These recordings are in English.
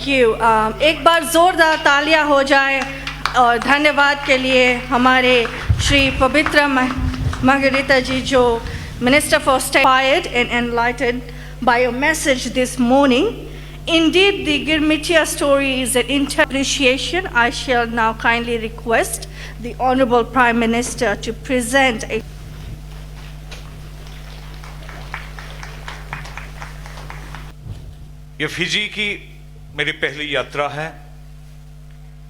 you. एक बार जोरदार तालियां हो जाए और धन्यवाद के लिए हमारे श्री पवित्र Margarita जी जो Minister for State, inspired and enlightened by your message this morning. Indeed, the Girmitia story is an appreciation. I shall now kindly request the Honorable Prime Minister to present a ये Fiji की मेरी पहली यात्रा है।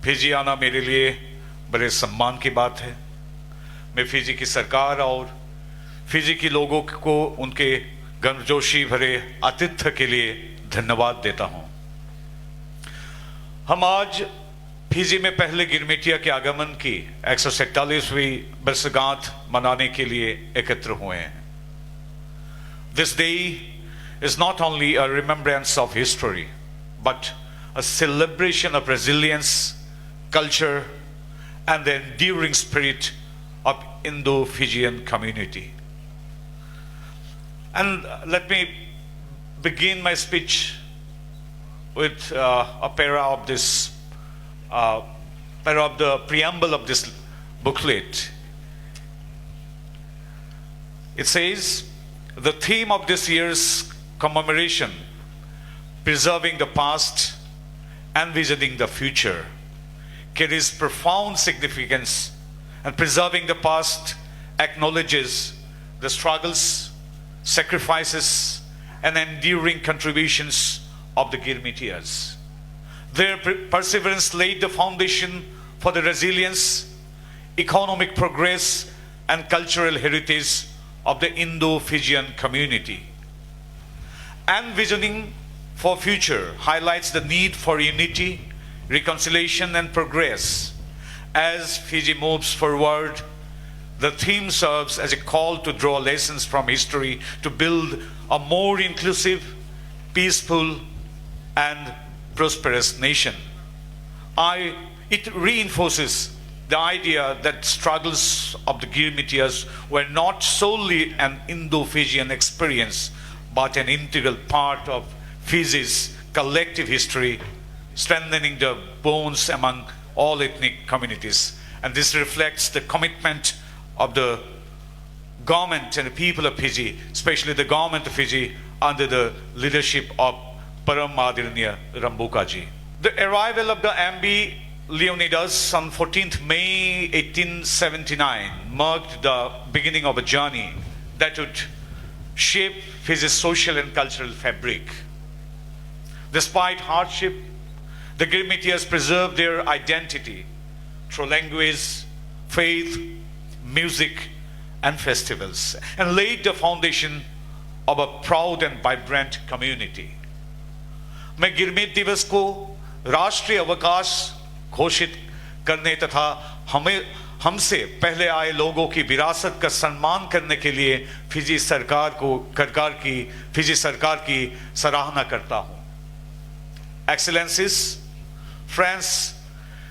Fiji आना मेरे लिए बड़े सम्मान की बात है। मैं फिजी की सरकार और फिजी के लोगों को उनके गर्मजोशी भरे आतिथ्य के लिए धन्यवाद देता हूं। हम आज फिजी में पहले गिरमिटिया के आगमन की 147वीं वर्षगांठ मनाने के लिए एकत्र हुए हैं। This day is not only a remembrance of history, but a celebration of resilience, culture, and the enduring spirit of Indo-Fijian community. And let me begin my speech with a para of this, para of the preamble of this booklet. It says, the theme of this year's commemoration, preserving the past and visioning the future, carries profound significance, and preserving the past acknowledges the struggles, sacrifices, and enduring contributions of the Girmitias. Their perseverance laid the foundation for the resilience, economic progress, and cultural heritage of the Indo-Fijian community. And visioning for future highlights the need for unity, reconciliation, and progress. As Fiji moves forward, the theme serves as a call to draw lessons from history to build a more inclusive, peaceful, and prosperous nation. It reinforces the idea that struggles of the Girmitias were not solely an Indo-Fijian experience, but an integral part of Fiji's collective history, strengthening the bonds among all ethnic communities. And this reflects the commitment of the government and the people of Fiji, especially the government of Fiji under the leadership of Param Adharaniya Rambukaji. The arrival of the MB Leonidas on 14th May 1879 marked the beginning of a journey that would shape Fiji's social and cultural fabric. Despite hardship, the Girmitias preserved their identity through language, faith, music, and festivals, and laid the foundation of a proud and vibrant community. मैं गिरमिट दिवस को राष्ट्रीय अवकाश घोषित करने तथा हमसे पहले आए लोगों की विरासत का सम्मान करने के लिए फिजी सरकार की सराहना करता हूं। Excellencies, friends,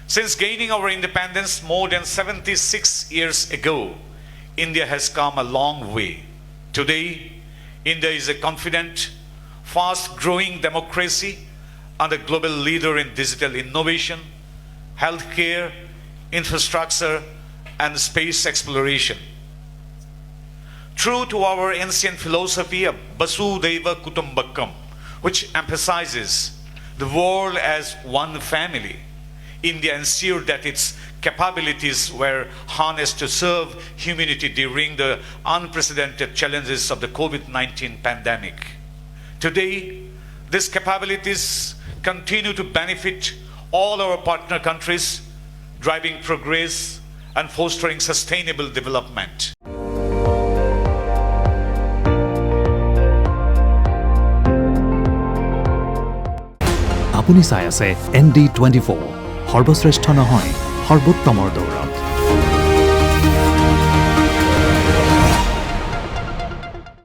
since gaining our independence more than 76 years ago, India has come a long way. Today, India is a confident, fast-growing democracy and a global leader in digital innovation, healthcare, infrastructure, and space exploration. True to our ancient philosophy of Vasudhaiva Kutumbakam, which emphasizes the world as one family, India ensured that its capabilities were harnessed to serve humanity during the unprecedented challenges of the COVID-19 pandemic. Today, these capabilities continue to benefit all our partner countries, driving progress and fostering sustainable development. আপুনি চাই আছে ND24 সৰ্বশ্ৰেষ্ঠ নহয় সৰ্বোত্তমৰ দৌৰত।